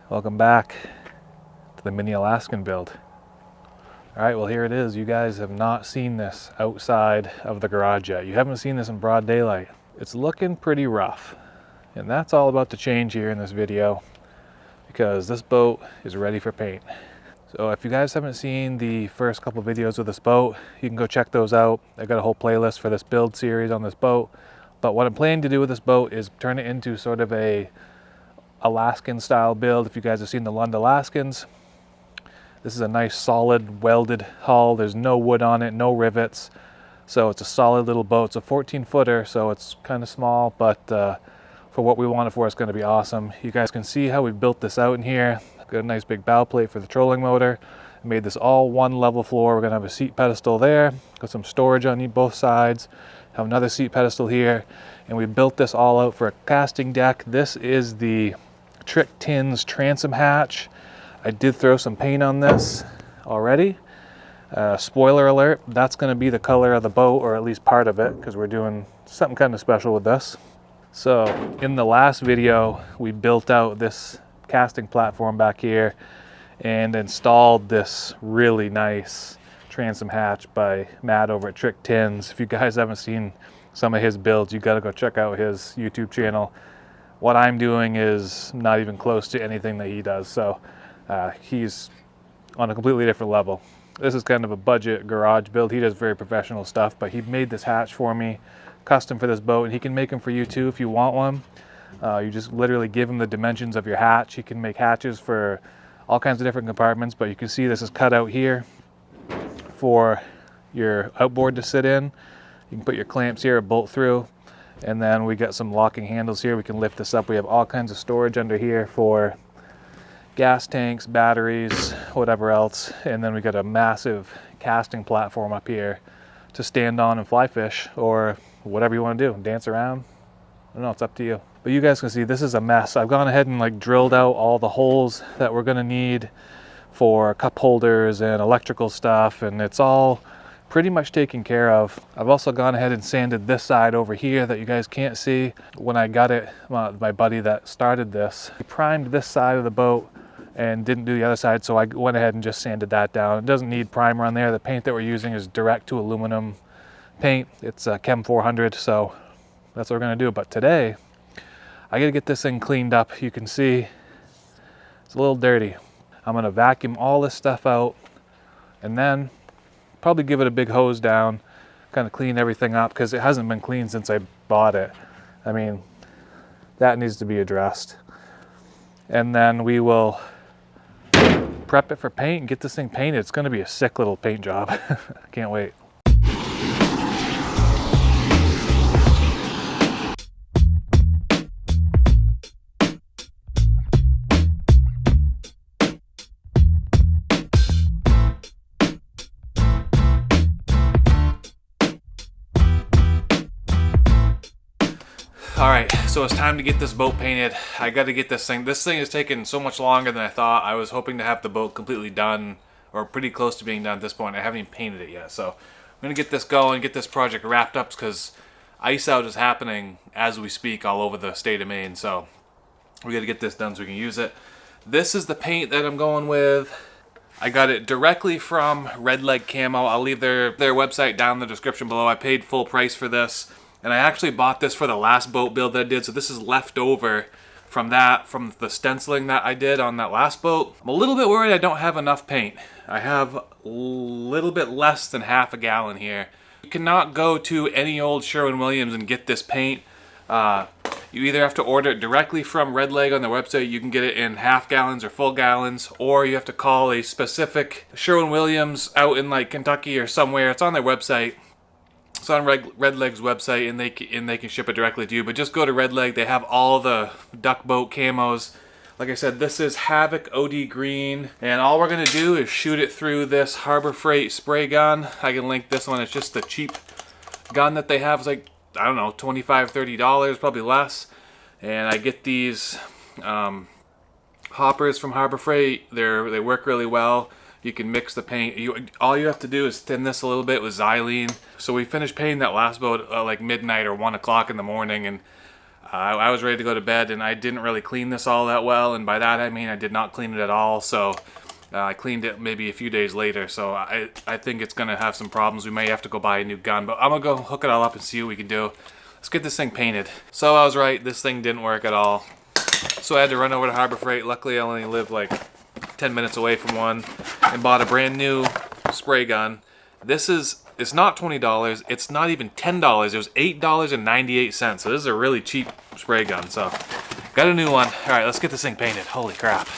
Welcome back to the Mini Alaskan build. Alright, well here it is. You guys have not seen this outside of the garage yet. You haven't seen this in broad daylight. It's looking pretty rough. And that's all about to change here in this video because this boat is ready for paint. So if you guys haven't seen the first couple videos of this boat, you can go check those out. I got a whole playlist for this build series on this boat. But what I'm planning to do with this boat is turn it into sort of a Alaskan style build. If you guys have seen the Lund Alaskans, this is a nice solid welded hull. There's no wood on it, no rivets. So it's a solid little boat. It's a 14-footer, so it's kind of small, but for what we want it for, it's going to be awesome. You guys can see how we built this out in here. Got a nice big bow plate for the trolling motor. I made this all one level floor. We're going to have a seat pedestal there. Got some storage on both sides. Have another seat pedestal here. And we built this all out for a casting deck. This is the Trick Tins Transom Hatch. I did throw some paint on this already. Spoiler alert, that's going to be the color of the boat, or at least part of it, because we're doing something kind of special with this. So in the last video, we built out this casting platform back here and installed this really nice transom hatch by Matt over at Trick Tins. If you guys haven't seen some of his builds, you got to go check out his YouTube channel. What I'm doing is not even close to anything that he does, so he's on a completely different level. This is kind of a budget garage build. He does very professional stuff, but he made this hatch for me, custom for this boat, and he can make them for you too if you want one. You just literally give him the dimensions of your hatch. He can make hatches for all kinds of different compartments, but you can see this is cut out here for your outboard to sit in. You can put your clamps here, bolt through, and then we got some locking handles here. We can lift this up. We have all kinds of storage under here for gas tanks, batteries, whatever else. And then we got a massive casting platform up here to stand on and fly fish, or whatever you want to do, dance around. I don't know, it's up to you. But you guys can see this is a mess. I've gone ahead and like drilled out all the holes that we're gonna need for cup holders and electrical stuff, and it's all pretty much taken care of. I've also gone ahead and sanded this side over here that you guys can't see. When I got it, my buddy that started this, he primed this side of the boat and didn't do the other side, so I went ahead and just sanded that down. It doesn't need primer on there. The paint that we're using is direct to aluminum paint. It's Chem 400, so that's what we're gonna do. But today, I gotta get this thing cleaned up. You can see it's a little dirty. I'm gonna vacuum all this stuff out and then probably give it a big hose down, kind of clean everything up, because it hasn't been cleaned since I bought it. I mean, that needs to be addressed. And then we will prep it for paint and get this thing painted. It's gonna be a sick little paint job. I can't wait. All right, so it's time to get this boat painted. I got to get this thing. This thing is taking so much longer than I thought. I was hoping to have the boat completely done, or pretty close to being done at this point. I haven't even painted it yet. So I'm gonna get this going, get this project wrapped up, because ice out is happening as we speak all over the state of Maine. So we got to get this done so we can use it. This is the paint that I'm going with. I got it directly from Red Leg Camo. I'll leave their website down in the description below. I paid full price for this. And I actually bought this for the last boat build that I did, so this is left over from the stenciling that I did on that last boat. I'm a little bit worried I don't have enough paint. I have a little bit less than half a gallon here. You cannot go to any old Sherwin-Williams and get this paint. You either have to order it directly from Red Leg on their website. You can get it in half gallons or full gallons, or you have to call a specific Sherwin-Williams out in like Kentucky or somewhere. It's on their website. It's on Red Leg's website, and they can ship it directly to you. But just go to Red Leg. They have all the duck boat camos. Like I said, this is Havoc OD Green, and all we're gonna do is shoot it through this Harbor Freight spray gun. I can link this one. It's just the cheap gun that they have. It's like, I don't know, $25, $30, probably less. And I get these hoppers from Harbor Freight. They work really well. You can mix the paint. All you have to do is thin this a little bit with xylene. So we finished painting that last boat like midnight or 1 o'clock in the morning, and I was ready to go to bed, and I didn't really clean this all that well, and by that I mean I did not clean it at all. So I cleaned it maybe a few days later, so I think it's gonna have some problems. We may have to go buy a new gun, but I'm gonna go hook it all up and see what we can do. Let's get this thing painted. So I was right, this thing didn't work at all. So I had to run over to Harbor Freight. Luckily I only live like 10 minutes away from one, and bought a brand new spray gun. It's not $20, it's not even $10, it was $8.98, so this is a really cheap spray gun, so got a new one. Alright, let's get this thing painted. Holy crap.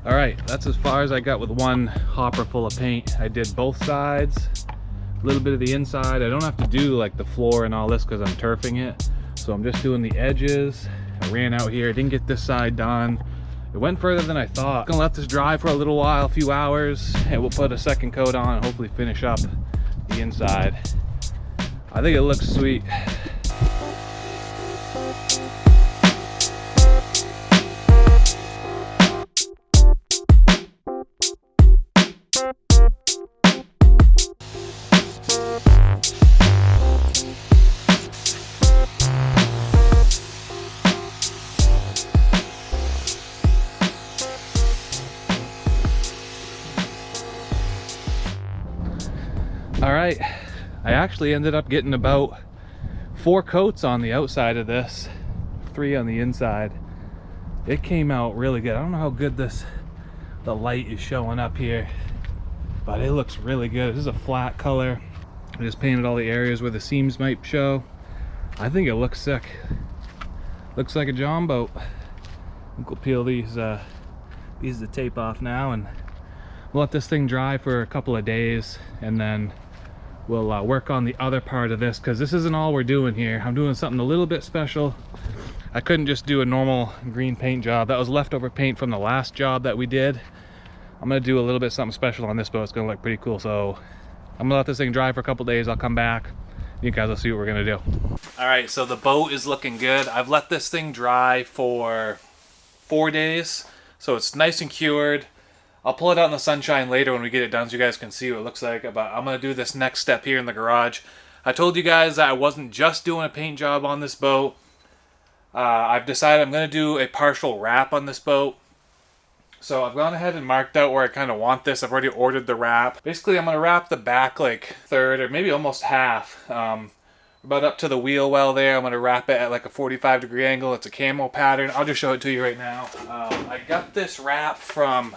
Alright, that's as far as I got with one hopper full of paint. I did both sides, a little bit of the inside. I don't have to do like the floor and all this because I'm turfing it. So I'm just doing the edges. I ran out here, didn't get this side done. It went further than I thought. I'm gonna let this dry for a little while, a few hours, and we'll put a second coat on and hopefully finish up the inside. I think it looks sweet. All right, I actually ended up getting about 4 coats on the outside of this, 3 on the inside. It came out really good. I don't know how good the light is showing up here, but it looks really good. This is a flat color. I just painted all the areas where the seams might show. I think it looks sick. Looks like a John boat. I think we'll peel these pieces of tape off now, and we'll let this thing dry for a couple of days, and then we'll work on the other part of this, because this isn't all we're doing here. I'm doing something a little bit special. I couldn't just do a normal green paint job. That was leftover paint from the last job that we did. I'm gonna do a little bit something special on this boat. It's gonna look pretty cool. So I'm gonna let this thing dry for a couple days. I'll come back. You guys will see what we're gonna do. All right, so the boat is looking good. I've let this thing dry for 4 days, so it's nice and cured. I'll pull it out in the sunshine later when we get it done so you guys can see what it looks like, but I'm going to do this next step here in the garage. I told you guys that I wasn't just doing a paint job on this boat. I've decided I'm going to do a partial wrap on this boat. So I've gone ahead and marked out where I kind of want this. I've already ordered the wrap. Basically, I'm going to wrap the back like third or maybe almost half. About up to the wheel well there. I'm going to wrap it at like a 45-degree angle. It's a camo pattern. I'll just show it to you right now. I got this wrap from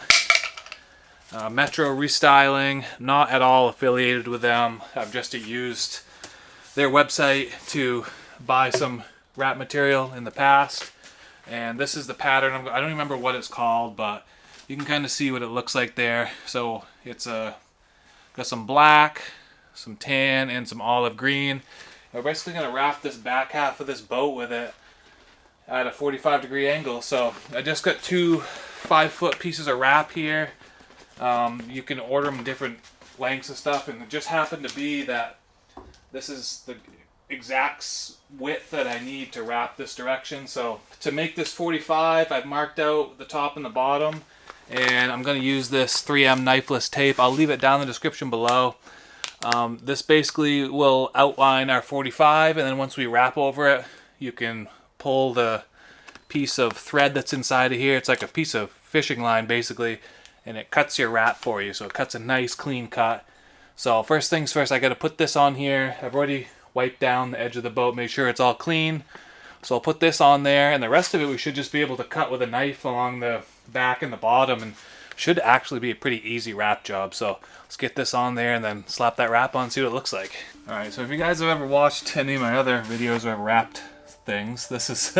Metro Restyling, not at all affiliated with them. I've just used their website to buy some wrap material in the past, and this is the pattern. I don't remember what it's called, but you can kind of see what it looks like there. So it's got some black, some tan, and some olive green. We're basically going to wrap this back half of this boat with it at a 45-degree angle. So I just got 2 5-foot pieces of wrap here. You can order them different lengths and stuff, and it just happened to be that this is the exact width that I need to wrap this direction. So to make this 45, I've marked out the top and the bottom, and I'm going to use this 3M knifeless tape. I'll leave it down in the description below. This basically will outline our 45, and then once we wrap over it, you can pull the piece of thread that's inside of here. It's like a piece of fishing line basically, and it cuts your wrap for you, so it cuts a nice clean cut. So first things first, I got to put this on here. I've already wiped down the edge of the boat, make sure it's all clean. So I'll put this on there, and the rest of it we should just be able to cut with a knife along the back and the bottom, and should actually be a pretty easy wrap job. So let's get this on there and then slap that wrap on, see what it looks like. Alright, so if you guys have ever watched any of my other videos where I've wrapped things, this is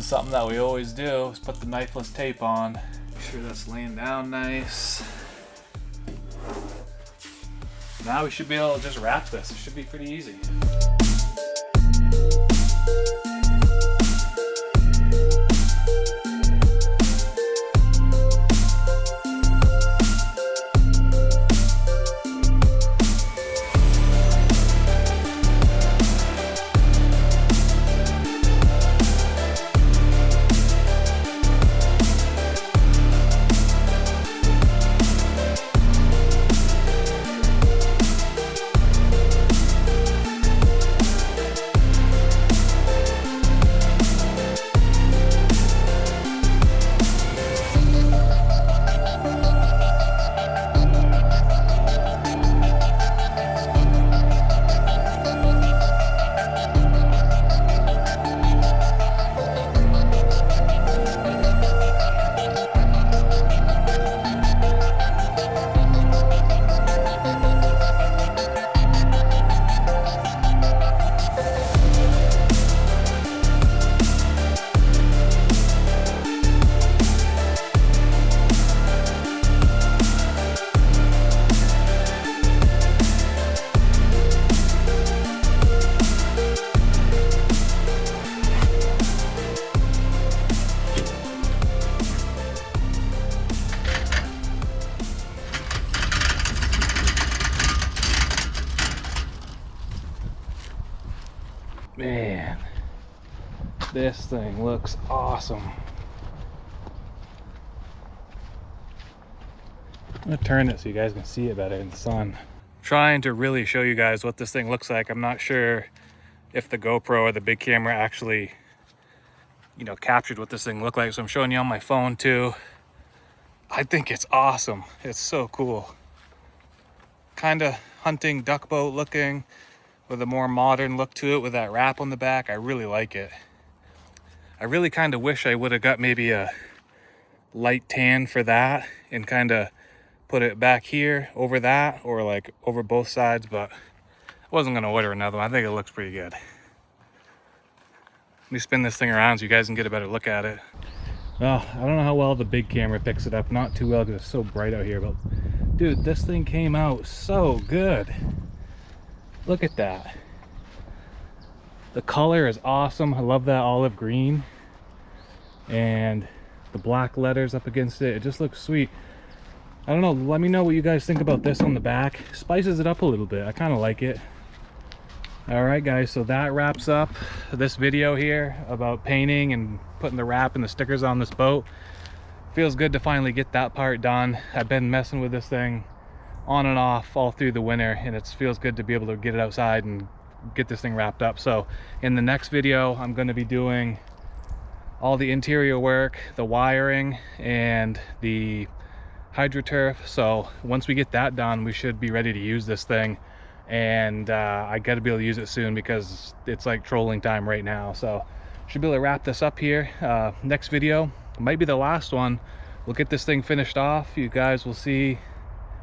something that we always do, is put the knifeless tape on. Make sure that's laying down nice. Now we should be able to just wrap this. It should be pretty easy. This thing looks awesome. I'm gonna turn it so you guys can see it better in the sun. Trying to really show you guys what this thing looks like. I'm not sure if the GoPro or the big camera actually, you know, captured what this thing looked like. So I'm showing you on my phone too. I think it's awesome. It's so cool. Kind of hunting duck boat looking with a more modern look to it with that wrap on the back. I really like it. I really kind of wish I would have got maybe a light tan for that and kind of put it back here over that, or like over both sides, but I wasn't gonna order another one. I think it looks pretty good. Let me spin this thing around so you guys can get a better look at it. Well, I don't know how well the big camera picks it up. Not too well because it's so bright out here, but dude, this thing came out so good. Look at that. The color is awesome. I love that olive green and the black letters up against it. It just looks sweet. I don't know, let me know what you guys think about this on the back. Spices it up a little bit. I kind of like it. All right guys, so that wraps up this video here about painting and putting the wrap and the stickers on this boat. Feels good to finally get that part done. I've been messing with this thing on and off all through the winter, and it feels good to be able to get it outside and get this thing wrapped up. So in the next video, I'm going to be doing all the interior work, the wiring, and the hydroturf. So once we get that done, we should be ready to use this thing. And I got to be able to use it soon because it's like trolling time right now. So should be able to wrap this up here. Next video might be the last one. We'll get this thing finished off. You guys will see.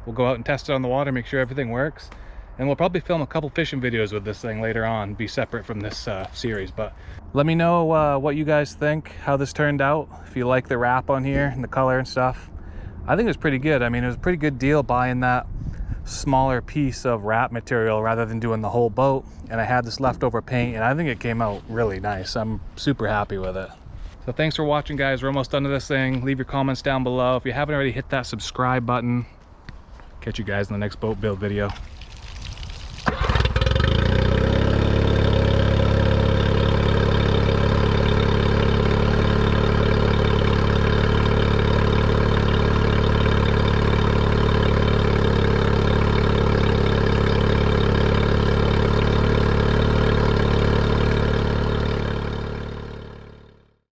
We'll go out and test it on the water, make sure everything works, and we'll probably film a couple fishing videos with this thing later on, be separate from this series. But let me know what you guys think, how this turned out, if you like the wrap on here and the color and stuff. I think it was pretty good. I mean, it was a pretty good deal buying that smaller piece of wrap material rather than doing the whole boat, and I had this leftover paint, and I think it came out really nice. I'm super happy with it. So thanks for watching, guys. We're almost done with this thing. Leave your comments down below. If you haven't already, hit that subscribe button. Catch you guys in the next boat build video.